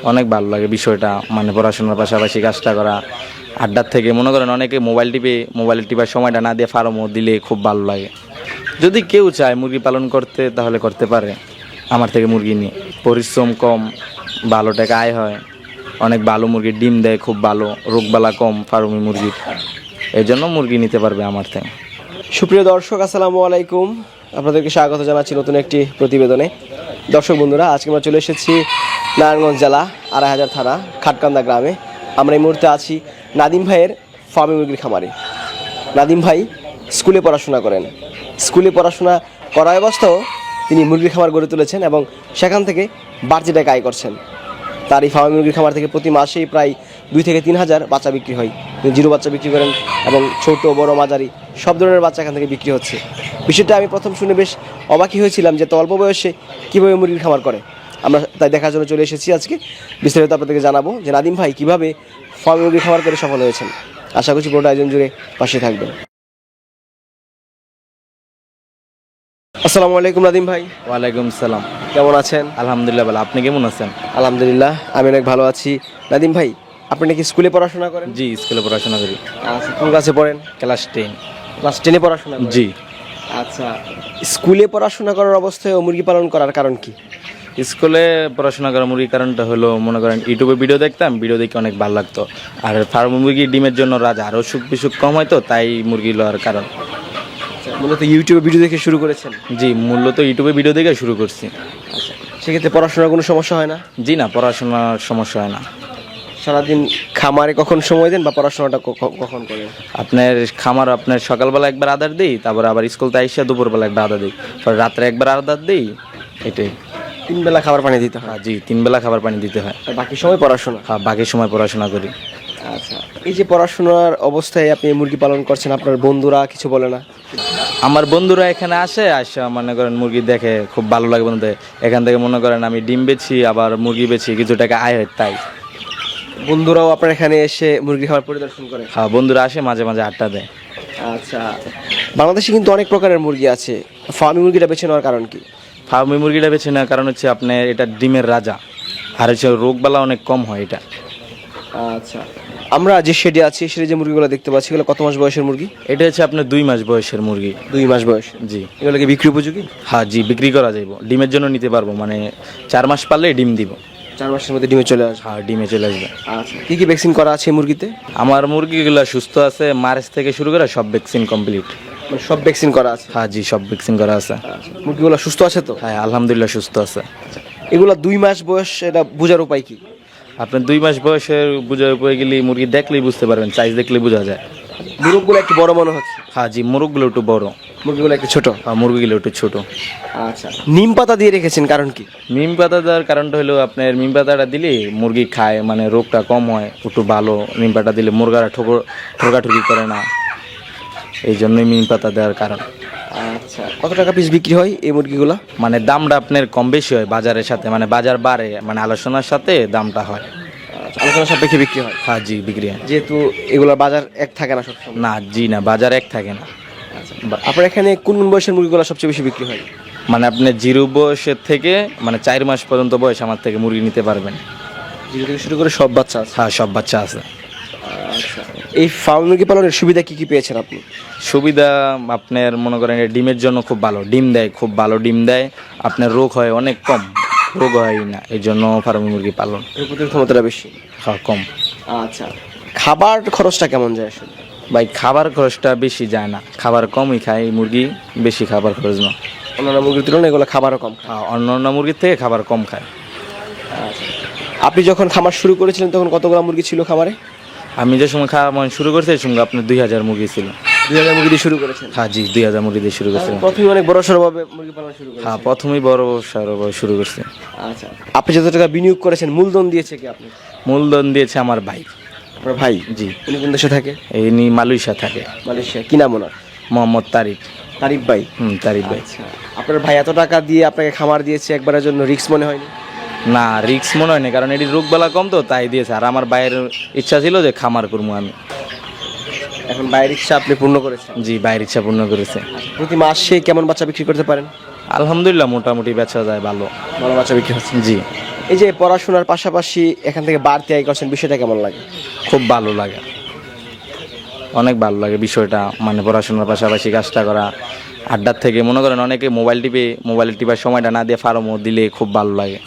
অনেক ভালো লাগে বিষয়টা, মানে পড়াশোনার পাশাপাশি কাজটা করা। আড্ডার থেকে মনে করেন অনেকে মোবাইল টিপার সময়টা না দিয়ে ফার্মও দিলে খুব ভালো লাগে। যদি কেউ চায় মুরগি পালন করতে তাহলে করতে পারে আমার থেকে মুরগি নিয়ে। পরিশ্রম কম, ভালো টাকা আয় হয়, অনেক ভালো মুরগির ডিম দেয়, খুব ভালো, রোগবালা কম ফার্মি মুরগির। এই জন্য মুরগি নিতে পারবে আমার থেকে। সুপ্রিয় দর্শক, আসসালামু আলাইকুম। আপনাদেরকে স্বাগত জানাচ্ছি নতুন একটি প্রতিবেদনে। দর্শক বন্ধুরা, আজকে আমরা চলে এসেছি নারায়ণগঞ্জ জেলা ২৮০০ থানা খাটকান্দা গ্রামে। আমরা এই মুহূর্তে আছি নাদিম ভাইয়ের ফার্মি মুরগির খামারে। নাদিম ভাই স্কুলে পড়াশোনা করেন। স্কুলে পড়াশোনা করা অবস্থাও তিনি মুরগির খামার গড়ে তুলেছেন এবং সেখান থেকে বাড়তি টাকা আয় করছেন। তার এই ফার্মি মুরগির খামার থেকে প্রতি মাসেই প্রায় ২ থেকে ৩ হাজার বাচ্চা বিক্রি হয়। তিনি জিরো বাচ্চা বিক্রি করেন এবং ছোট বড় মাঝারি সব ধরনের বাচ্চা এখান থেকে বিক্রি হচ্ছে। বিষয়টা আমি প্রথম শুনে বেশ অবাকই হয়েছিলাম যে এত অল্প বয়সে কীভাবে মুরগির খামার করে। আমরা তাই দেখার জন্য চলে এসেছি আজকে। বিস্তারিত আপনাদেরকে জানাবো যে নাদিম ভাই কীভাবে ফার্মি মুরগির খামার করে সফল হয়েছেন। আশা করছি পুরোটা আয়োজন জুড়ে পাশে থাকবেন। আসসালামু আলাইকুম নাদিম ভাই। ওয়ালাইকুম সালাম। কেমন আছেন? আলহামদুলিল্লাহ ভালো, আপনি কেমন আছেন? আলহামদুলিল্লাহ, আমি অনেক ভালো আছি। নাদিম ভাই, আপনি নাকি স্কুলে পড়াশোনা করেন? জি, স্কুলে পড়াশোনা করি। আচ্ছা, কোন ক্লাসে পড়েন? ক্লাস 10। ক্লাস 10-এ পড়াশোনা করেন? জি। আচ্ছা, স্কুলে পড়াশোনা করার অবস্থায় মুরগি পালন করার কারণ কি? স্কুলে পড়াশোনা করা মুরগির কারণটা হলো, মনে করেন ইউটিউবে ভিডিও দেখতাম, ভিডিও দেখে অনেক ভালো লাগতো। আর ফার্ম মুরগি ডিমের জন্য রাজা, আর অসুখ বিসুখ কম হয় তো, তাই মুরগি লওয়ার কারণ। মূলত ইউটিউবে ভিডিও দেখে শুরু করেছেন? জি, মূলত ইউটিউবে ভিডিও দেখে শুরু করছি। আচ্ছা, সেক্ষেত্রে পড়াশোনার কোনো সমস্যা হয় না? জি না, পড়াশোনার সমস্যা হয় না। সারাদিন খামারে কখন সময় দেন বা পড়াশোনাটা কখন করেন? আপনার খামার আপনার সকালবেলা একবার আদার দিই, তারপর আবার স্কুল থেকে এসে দুপুরবেলা একবার আদার দিই, পরে রাত্রে একবার আদার দিই, এটাই। 3 বেলা খাবার পানি দিতে হয়? জি, 3 বেলা খাবার পানি দিতে হয়। আর বাকি সময় পড়াশোনা? হ্যাঁ, বাকি সময় পড়াশোনা করি। আচ্ছা, এই যে পড়াশোনার অবস্থায় আপনি মুরগি পালন করছেন, আপনার বন্ধুরা কিছু বলে না? আমার বন্ধুরা এখানে আসে মনে করেন মুরগি দেখে খুব ভালো লাগে বন্ধুদের। এখান থেকে মনে করেন আমি ডিম বেচি, আবার মুরগি বেচি, কিছু টাকা আয় হয়, তাই। বন্ধুরাও আপনার এখানে এসে মুরগি খাবার পরিদর্শন করে? হ্যাঁ, বন্ধুরা আসে, মাঝে মাঝে আড্ডা দেয়। আচ্ছা, বাংলাদেশে কিন্তু অনেক প্রকারের মুরগি আছে, ফার্মি মুরগিটা বেছে নেওয়ার কারণ কি? ফার্মি মুরগিটা বেছে নেওয়ার কারণ হচ্ছে আপনার এটা ডিমের রাজা, আর হচ্ছে রোগবালা অনেক কম হয় এটা। আচ্ছা, আমরা যে শেডে আছি, শেডে যে মুরগিগুলো দেখতে পাচ্ছি, এগুলো কত মাস বয়সের মুরগি? এটা হচ্ছে আপনার 2 মাস বয়সের মুরগি। 2 মাস বয়স? জি। এগুলো কি বিক্রি উপযোগী? হ্যাঁ জি, বিক্রি করা যাইব, ডিমের জন্য নিতে পারবো, মানে 4 মাস পারলে ডিম দিব। 4 মাসের মধ্যে ডিমে চলে আসবে? হ্যাঁ, ডিমে চলে আসবে। আচ্ছা, কি কি ভ্যাকসিন করা আছে মুরগিতে? আমার মুরগিগুলো সুস্থ আছে, মার্চ থেকে শুরু করে সব ভ্যাকসিন কমপ্লিট। মানে সব ভ্যাকসিন করা আছে? হ্যাঁ জি, সব ভ্যাকসিন করা আছে। মুরগিগুলো সুস্থ আছে তো? হ্যাঁ, আলহামদুলিল্লাহ সুস্থ আছে। এগুলো 2 মাস বয়স, এটা বোঝার উপায় কি? আপনার 2 মাস বয়সের বুঝার উপরে গেলে মুরগি দেখলেই বুঝতে পারবেন, সাইজ দেখলেই বোঝা যায়। মুরগগুলো একটু বড় মনে হচ্ছে? হ্যাঁ জি, মুরগগুলো একটু বড়, মুরগিগুলো একটু ছোট? আর মুরগিগুলো একটু ছোট। আচ্ছা, নিম পাতা দিয়ে রেখেছেন কারণ কি? নিম পাতা দেওয়ার কারণটা হলো আপনার নিম পাতাটা দিলে মুরগি খায়, মানে রোগটা কম হয়, একটু ভালো। নিম পাতা দিলে মুরগারা ঠোকাঠুকি করে না, এই জন্যই নিম পাতা দেওয়ার কারণ। আচ্ছা, কত টাকা পিস বিক্রি হয় এই মুরগিগুলো? মানে দামটা আপনার কম বেশি হয় বাজারের সাথে, মানে বাজার বাড়ে, মানে আলোচনার সাথে দামটা হয়। আলোচনা সাপেক্ষে বিক্রি হয়? হ্যাঁ জি, বিক্রি হয়। যেহেতু এগুলোর বাজার এক থাকে না সবসময়? না জি না, বাজার এক থাকে না। আপনার এখানে কোন কোন বয়সের মুরগিগুলো সবচেয়ে বেশি বিক্রি হয়? মানে আপনি 0 বয়সের থেকে মানে 4 মাস পর্যন্ত বয়স আমার থেকে মুরগি নিতে পারবেন। 0 থেকে শুরু করে সব বাচ্চা আছে? হ্যাঁ, সব বাচ্চা আছে। আচ্ছা, এই ফার্ম মুরগি পালনের সুবিধা কি কি পেয়েছেন আপনি? সুবিধা আপনার মনে করেন ডিমের জন্য খুব ভালো, ডিম দেয়, খুব ভালো ডিম দেয়। আপনার রোগ হয় অনেক কম, রোগ হয় না, এই জন্য ফার্মি মুরগি পালন। প্রতিরোধ ক্ষমতাটা বেশি? হ্যাঁ, কম। আচ্ছা, খাবার খরচটা কেমন যায় আসলে? ভাই, খাবার খরচটা বেশি যায় না, খাবার কমই খায় মুরগি, বেশি খাবার খরচ না। অন্যান্য মুরগির তুলনায় এগুলো খাবারও কম খায়? হ্যাঁ, অন্য মুরগির থেকে খাবার কম খায়। আচ্ছা, আপনি যখন খামার শুরু করেছিলেন তখন কতগুলো মুরগি ছিল খামারে? আমি যে সময় খাওয়া শুরু করছি সেই সময় আপনার 2000 মুরগি ছিল। 2000 মুরগি দিয়ে শুরু করেছেন? হ্যাঁ জি, 2000 মুরগি দিয়ে শুরু করছি। প্রথমে অনেক বড় সড়ভাবে মুরগি পালন শুরু করেছেন? হ্যাঁ, প্রথমেই বড় সড়ভাবে শুরু করছি। আচ্ছা, আপনি যত টাকা বিনিয়োগ করেছেন মূলধন দিয়েছে কি আপনি? মূলধন দিয়েছে আমার ভাই। আপনার ভাই? জি। উনি কোন দেশে থাকে? ইনি মালয়েশিয়া থাকে। মালয়েশিয়া? কি নাম ওনার? মোহাম্মদ তারিক। তারিক ভাই? তারিক ভাই। আচ্ছা, আপনার ভাই এত টাকা দিয়ে আপনাকে খামার দিয়েছে, একবারের জন্য রিস্ক মনে হয়নি? না, রিস্ক মনে হয়নি, কারণ এটি রোগবালা কম তো, তাই দিয়েছে। আর আমার ভাইয়ের ইচ্ছা ছিল যে খামার করবো আমি। এখন বাইরের ইচ্ছা আপনি পূর্ণ করেছেন? জি, বাইরের ইচ্ছা পূর্ণ করেছে। প্রতি মাসে কেমন বাচ্চা বিক্রি করতে পারেন? আলহামদুলিল্লাহ, মোটামুটি বেচা যায়, ভালো ভালো বাচ্চা বিক্রি হচ্ছে? জি। এই যে পড়াশোনার পাশাপাশি এখান থেকে বাড়তি আয় করছেন, বিষয়টা কেমন লাগে? খুব ভালো লাগে, অনেক ভালো লাগে বিষয়টা, মানে পড়াশোনার পাশাপাশি কাজটা করা। আড্ডার থেকে মনে করেন অনেকে মোবাইল টিপার সময়টা না দিয়ে ফার্মও দিলে খুব ভালো লাগে।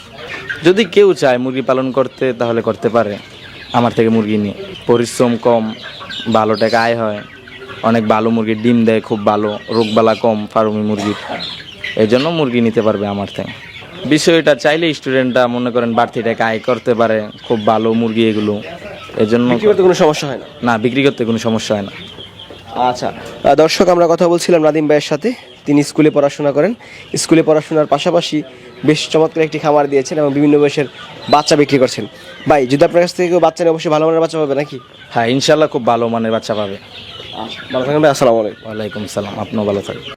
যদি কেউ চায় মুরগি পালন করতে তাহলে করতে পারে আমার থেকে মুরগি নিয়ে। পরিশ্রম কম, ভালো টাকা আয় হয়, অনেক ভালো মুরগির ডিম দেয়, খুব ভালো, রোগবালা কম ফার্মি মুরগির। এই জন্য মুরগি নিতে পারবে আমার থেকে। বিষয়টা চাইলে স্টুডেন্টরা মনে করেন বাড়তি টাকা আয় করতে পারে, খুব ভালো মুরগি এগুলো। এই জন্য বিক্রি করতে কোনো সমস্যা হয় না? না, বিক্রি করতে কোনো সমস্যা হয় না। আচ্ছা দর্শক, আমরা কথা বলছিলাম নাদিম ভাইয়ের সাথে। তিনি স্কুলে পড়াশোনা করেন, স্কুলে পড়াশোনার পাশাপাশি বেশ চমৎকার একটি খামার দিয়েছেন এবং বিভিন্ন বয়সের বাচ্চা বিক্রি করছেন। ভাই, যদি আপনার কাছ থেকে কেউ বাচ্চা নেয় অবশ্যই ভালো মানের বাচ্চা পাবে নাকি? হ্যাঁ, ইনশাল্লাহ খুব ভালো মানের বাচ্চা পাবে। ভালো থাকবেন ভাই, আসসালামু আলাইকুম। ওয়ালাইকুম সালাম, আপনিও ভালো থাকবেন।